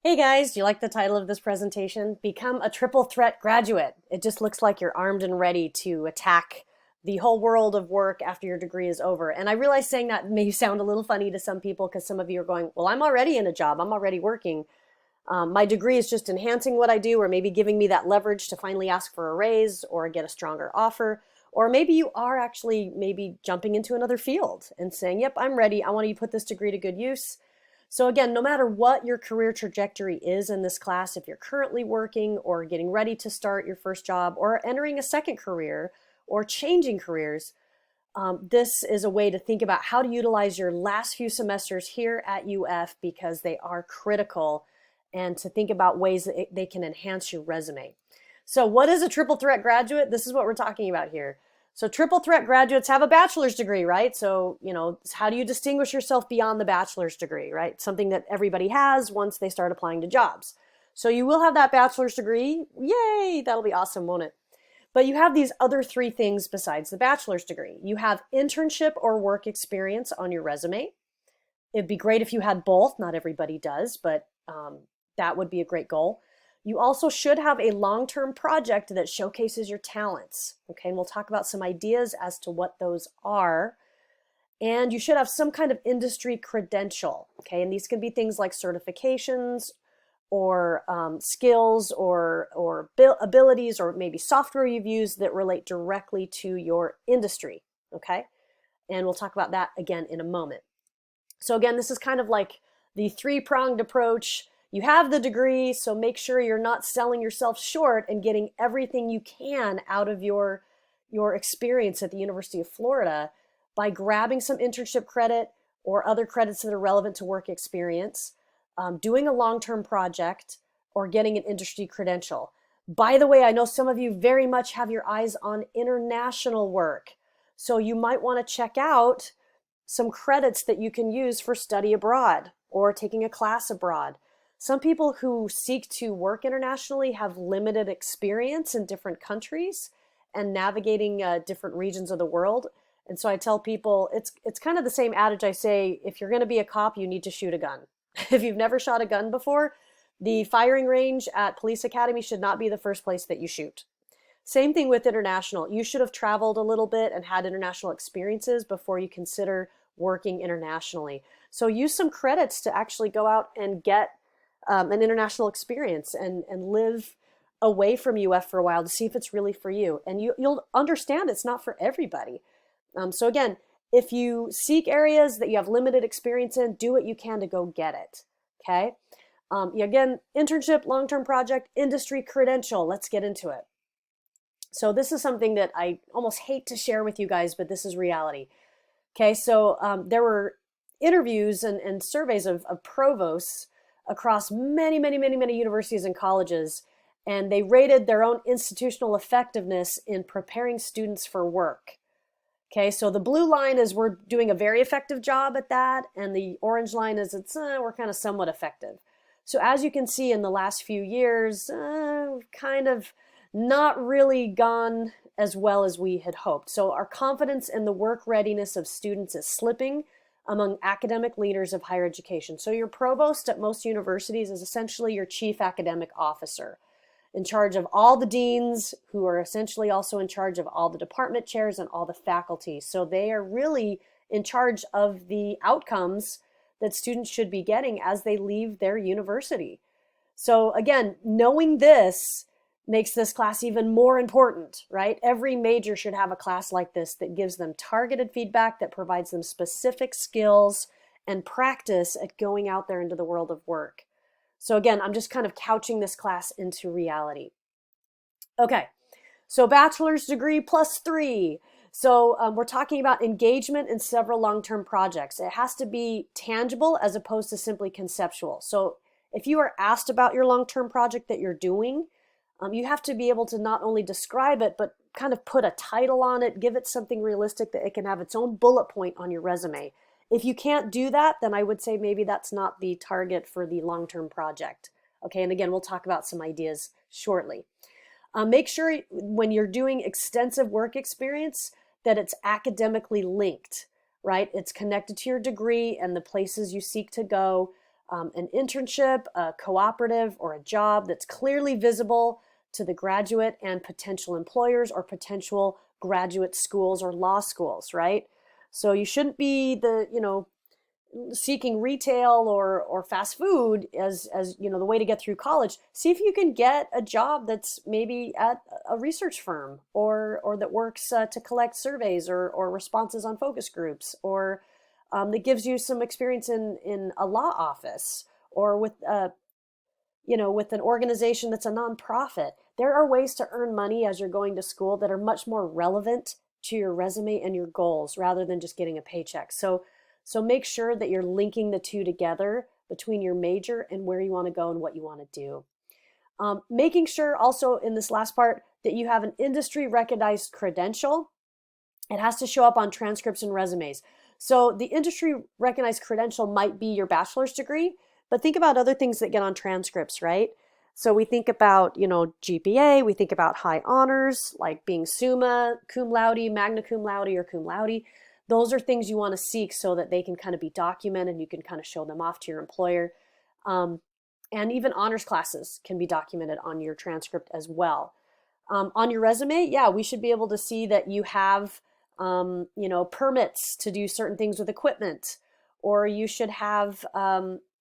Hey guys, do you like the title of this presentation? Become a triple threat graduate. It just looks like you're armed and ready to attack the whole world of work after your degree is over. And I realize saying that may sound a little funny to some people because some of you are going, well, I'm already in a job, I'm already working. My degree is just enhancing what I do, or maybe giving me that leverage to finally ask for a raise or get a stronger offer. Or maybe you are actually maybe jumping into another field and saying, yep, I'm ready. I want to put this degree to good use. So again, no matter what your career trajectory is in this class, if you're currently working or getting ready to start your first job or entering a second career or changing careers, this is a way to think about how to utilize your last few semesters here at UF because they are critical, and to think about ways that they can enhance your resume. So what is a triple threat graduate? This is what we're talking about here. So triple threat graduates have a bachelor's degree, right? So, how do you distinguish yourself beyond the bachelor's degree, right? Something that everybody has once they start applying to jobs. So you will have that bachelor's degree. Yay, that'll be awesome, won't it? But you have these other three things besides the bachelor's degree. You have internship or work experience on your resume. It'd be great if you had both. Not everybody does, but that would be a great goal. You also should have a long-term project that showcases your talents. Okay, and we'll talk about some ideas as to what those are. And you should have some kind of industry credential. Okay, and these can be things like certifications or skills or abilities or maybe software you've used that relate directly to your industry. Okay, and we'll talk about that again in a moment. So again, this is kind of like the three-pronged approach. You have the degree, so make sure you're not selling yourself short and getting everything you can out of your experience at the University of Florida by grabbing some internship credit or other credits that are relevant to work experience, doing a long-term project, or getting an industry credential. By the way, I know some of you very much have your eyes on international work. So you might want to check out some credits that you can use for study abroad or taking a class abroad. Some people who seek to work internationally have limited experience in different countries and navigating different regions of the world. And so I tell people, it's kind of the same adage I say, if you're going to be a cop, you need to shoot a gun. If you've never shot a gun before, the firing range at police academy should not be the first place that you shoot. Same thing with international. You should have traveled a little bit and had international experiences before you consider working internationally. So use some credits to actually go out and get an international experience and live away from UF for a while to see if it's really for you. And you'll understand it's not for everybody. So again, if you seek areas that you have limited experience in, do what you can to go get it. Okay. Again, internship, long-term project, industry credential. Let's get into it. So this is something that I almost hate to share with you guys, but this is reality. Okay, so there were interviews and surveys of provosts across many universities and colleges, and they rated their own institutional effectiveness in preparing students for work. Okay, so the blue line is we're doing a very effective job at that, and the orange line is we're kind of somewhat effective. So as you can see in the last few years, kind of not really gone as well as we had hoped. So our confidence in the work readiness of students is slipping among academic leaders of higher education. So your provost at most universities is essentially your chief academic officer, in charge of all the deans, who are essentially also in charge of all the department chairs and all the faculty. So they are really in charge of the outcomes that students should be getting as they leave their university. So again, knowing this makes this class even more important, right? Every major should have a class like this that gives them targeted feedback, that provides them specific skills and practice at going out there into the world of work. So again, I'm just kind of couching this class into reality. Okay, so bachelor's degree +3. So we're talking about engagement in several long-term projects. It has to be tangible as opposed to simply conceptual. So if you are asked about your long-term project that you're doing, you have to be able to not only describe it, but kind of put a title on it, give it something realistic that it can have its own bullet point on your resume. If you can't do that, then I would say maybe that's not the target for the long-term project. Okay, and again, we'll talk about some ideas shortly. Make sure when you're doing extensive work experience that it's academically linked, right? It's connected to your degree and the places you seek to go. an internship, a cooperative, or a job that's clearly visible to the graduate and potential employers or potential graduate schools or law schools, right? So you shouldn't be seeking retail or fast food as the way to get through college. See if you can get a job that's maybe at a research firm or that works to collect surveys or responses on focus groups, or that gives you some experience in a law office, or with an organization that's a nonprofit. There are ways to earn money as you're going to school that are much more relevant to your resume and your goals rather than just getting a paycheck. So make sure that you're linking the two together between your major and where you want to go and what you want to do. Making sure also in this last part that you have an industry recognized credential. It has to show up on transcripts and resumes. So the industry recognized credential might be your bachelor's degree, but think about other things that get on transcripts, right? So we think about, GPA, we think about high honors, like being summa, cum laude, magna cum laude, or cum laude. Those are things you want to seek so that they can kind of be documented and you can kind of show them off to your employer. And even honors classes can be documented on your transcript as well. On your resume, yeah, we should be able to see that you have, permits to do certain things with equipment, or you should have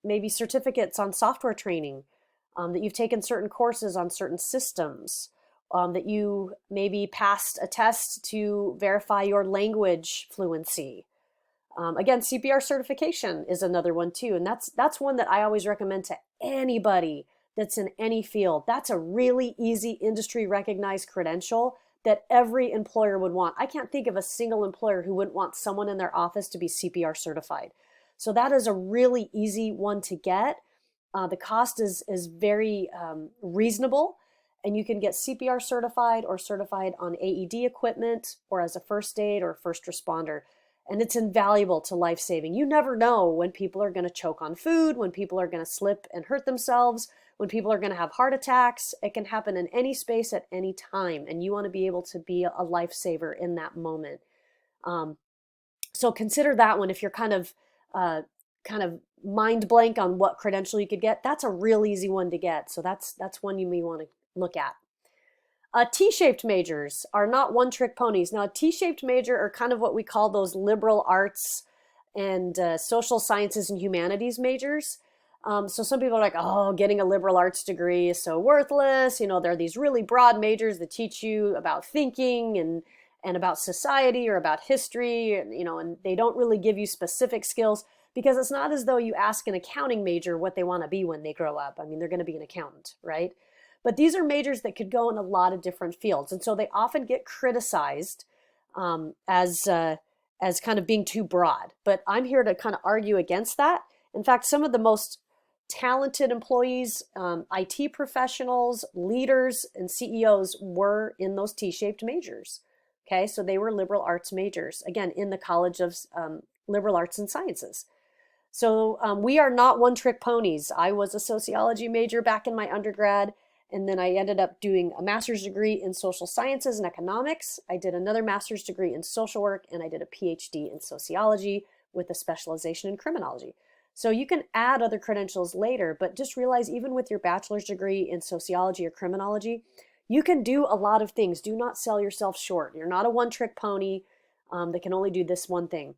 maybe certificates on software training, that you've taken certain courses on certain systems, that you maybe passed a test to verify your language fluency. Again, CPR certification is another one too. And that's one that I always recommend to anybody that's in any field. That's a really easy industry recognized credential that every employer would want. I can't think of a single employer who wouldn't want someone in their office to be CPR certified. So that is a really easy one to get. The cost is very reasonable, and you can get CPR certified or certified on AED equipment or as a first aid or first responder. And it's invaluable to life-saving. You never know when people are going to choke on food, when people are going to slip and hurt themselves, when people are going to have heart attacks. It can happen in any space at any time, and you want to be able to be a lifesaver in that moment. So consider that one. If you're kind of mind blank on what credential you could get, that's a real easy one to get. So that's one you may want to look at. T-shaped majors are not one-trick ponies. Now, a T-shaped major are kind of what we call those liberal arts and social sciences and humanities majors. So some people are like, oh, getting a liberal arts degree is so worthless. There are these really broad majors that teach you about thinking and about society or about history, and they don't really give you specific skills, because it's not as though you ask an accounting major what they want to be when they grow up. I mean, they're going to be an accountant, right? But these are majors that could go in a lot of different fields. And so they often get criticized as kind of being too broad. But I'm here to kind of argue against that. In fact, some of the most talented employees, IT professionals, leaders, and CEOs were in those T-shaped majors. Okay, so they were liberal arts majors, again, in the College of Liberal Arts and Sciences. So we are not one-trick ponies. I was a sociology major back in my undergrad, and then I ended up doing a master's degree in social sciences and economics. I did another master's degree in social work, and I did a PhD in sociology with a specialization in criminology. So you can add other credentials later, but just realize even with your bachelor's degree in sociology or criminology, you can do a lot of things. Do not sell yourself short. You're not a one-trick pony that can only do this one thing.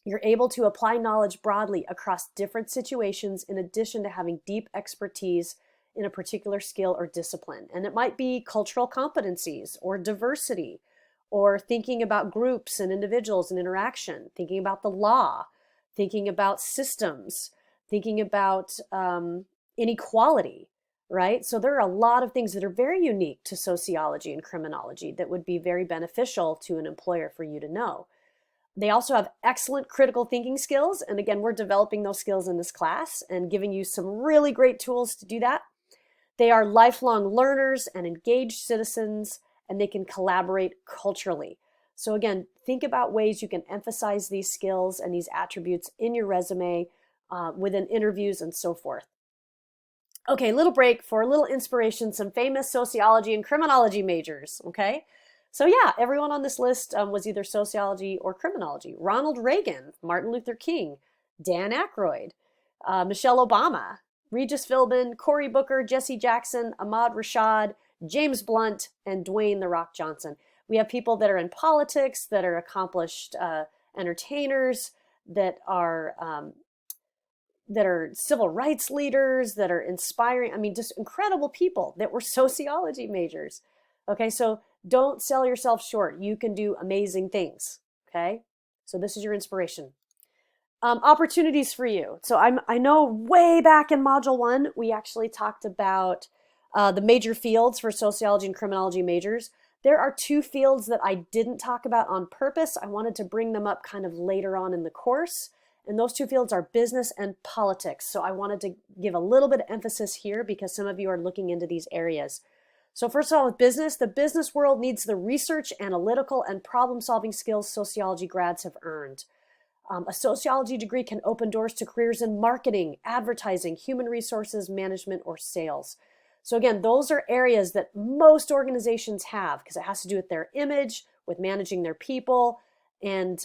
You're able to apply knowledge broadly across different situations in addition to having deep expertise in a particular skill or discipline. And it might be cultural competencies or diversity, or thinking about groups and individuals and interaction, thinking about the law, thinking about systems, thinking about inequality, right? So there are a lot of things that are very unique to sociology and criminology that would be very beneficial to an employer for you to know. They also have excellent critical thinking skills. And again, we're developing those skills in this class and giving you some really great tools to do that. They are lifelong learners and engaged citizens, and they can collaborate culturally. So again, think about ways you can emphasize these skills and these attributes in your resume within interviews and so forth. Okay, little break for a little inspiration, some famous sociology and criminology majors, okay? So yeah, everyone on this list was either sociology or criminology. Ronald Reagan, Martin Luther King, Dan Aykroyd, Michelle Obama, Regis Philbin, Cory Booker, Jesse Jackson, Ahmad Rashad, James Blunt, and Dwayne The Rock Johnson. We have people that are in politics, that are accomplished entertainers, that are civil rights leaders, that are inspiring. I mean, just incredible people that were sociology majors. Okay, so don't sell yourself short. You can do amazing things. Okay, so this is your inspiration. Opportunities for you. So I know way back in Module 1, we actually talked about the major fields for sociology and criminology majors. There are two fields that I didn't talk about on purpose. I wanted to bring them up kind of later on in the course. And those two fields are business and politics. So I wanted to give a little bit of emphasis here because some of you are looking into these areas. So first of all, with business, the business world needs the research, analytical, and problem-solving skills sociology grads have earned. A sociology degree can open doors to careers in marketing, advertising, human resources, management, or sales. So again, those are areas that most organizations have because it has to do with their image, with managing their people, and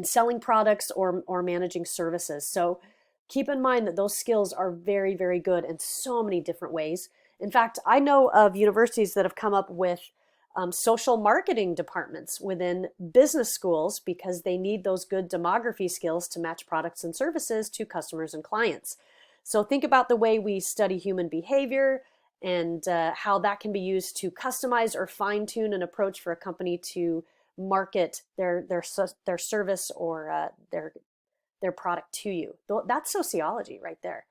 selling products or managing services. So keep in mind that those skills are very, very good in so many different ways. In fact, I know of universities that have come up with social marketing departments within business schools because they need those good demography skills to match products and services to customers and clients. So think about the way we study human behavior and how that can be used to customize or fine-tune an approach for a company to market their service or their product to you. That's sociology right there.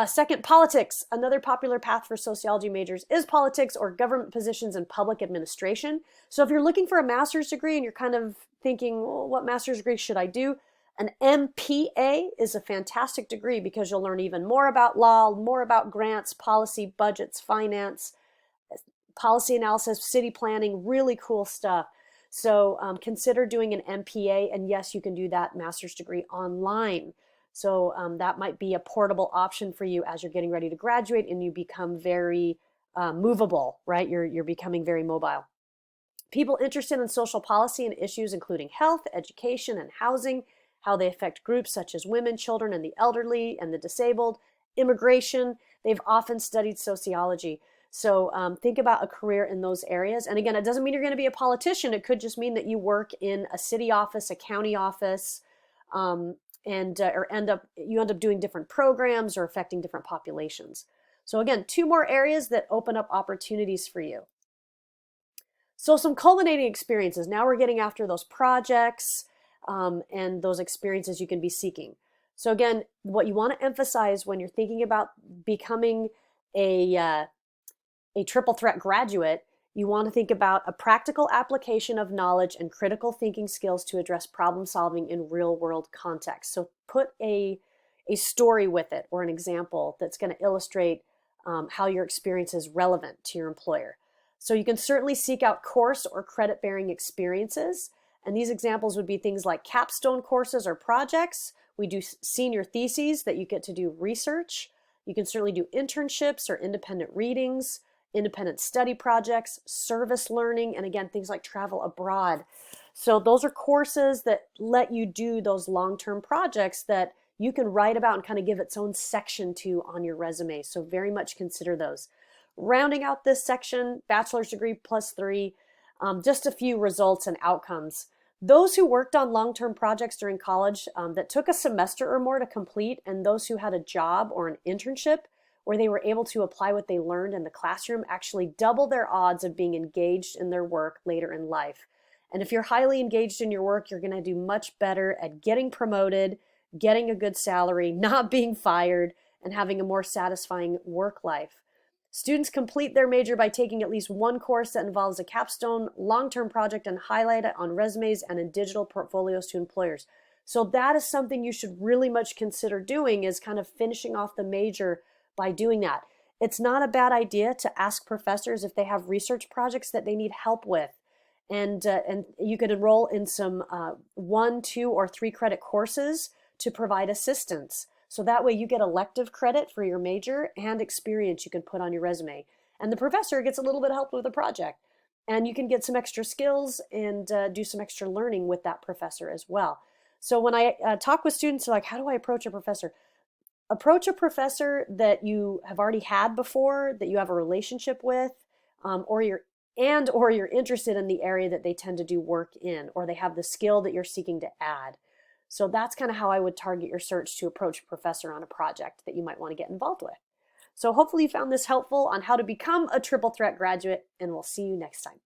Second, politics. Another popular path for sociology majors is politics or government positions in public administration. So if you're looking for a master's degree and you're kind of thinking, well, what master's degree should I do? An MPA is a fantastic degree because you'll learn even more about law, more about grants, policy, budgets, finance, policy analysis, city planning, really cool stuff. So consider doing an MPA, and yes, you can do that master's degree online. So that might be a portable option for you as you're getting ready to graduate and you become very movable, right? You're becoming very mobile. People interested in social policy and issues including health, education, and housing, how they affect groups such as women, children, and the elderly, and the disabled, immigration, they've often studied sociology. So think about a career in those areas. And again, it doesn't mean you're going to be a politician. It could just mean that you work in a city office, a county office, or end up doing different programs or affecting different populations. So again, two more areas that open up opportunities for you. So some culminating experiences. Now we're getting after those projects and those experiences you can be seeking. So again, what you want to emphasize when you're thinking about becoming a triple threat graduate, you want to think about a practical application of knowledge and critical thinking skills to address problem solving in real world context. So put a story with it or an example that's going to illustrate how your experience is relevant to your employer. So you can certainly seek out course or credit bearing experiences. And these examples would be things like capstone courses or projects. We do senior theses that you get to do research. You can certainly do internships or independent readings, independent study projects, service learning, and again, things like travel abroad. So those are courses that let you do those long-term projects that you can write about and kind of give its own section to on your resume. So very much consider those. Rounding out this section, bachelor's degree +3, just a few results and outcomes. Those who worked on long-term projects during college that took a semester or more to complete, and those who had a job or an internship where they were able to apply what they learned in the classroom actually double their odds of being engaged in their work later in life. And if you're highly engaged in your work, you're going to do much better at getting promoted, getting a good salary, not being fired, and having a more satisfying work life. Students complete their major by taking at least one course that involves a capstone long-term project and highlight it on resumes and in digital portfolios to employers. So that is something you should really much consider doing, is kind of finishing off the major by doing that. It's not a bad idea to ask professors if they have research projects that they need help with. And you could enroll in some 1, 2, or 3 credit courses to provide assistance. So that way you get elective credit for your major and experience you can put on your resume. And the professor gets a little bit of help with the project. And you can get some extra skills and do some extra learning with that professor as well. So when I talk with students, they're like, how do I approach a professor? Approach a professor that you have already had before, that you have a relationship with, or you're interested in the area that they tend to do work in, or they have the skill that you're seeking to add. So that's kind of how I would target your search to approach a professor on a project that you might want to get involved with. So hopefully you found this helpful on how to become a triple threat graduate, and we'll see you next time.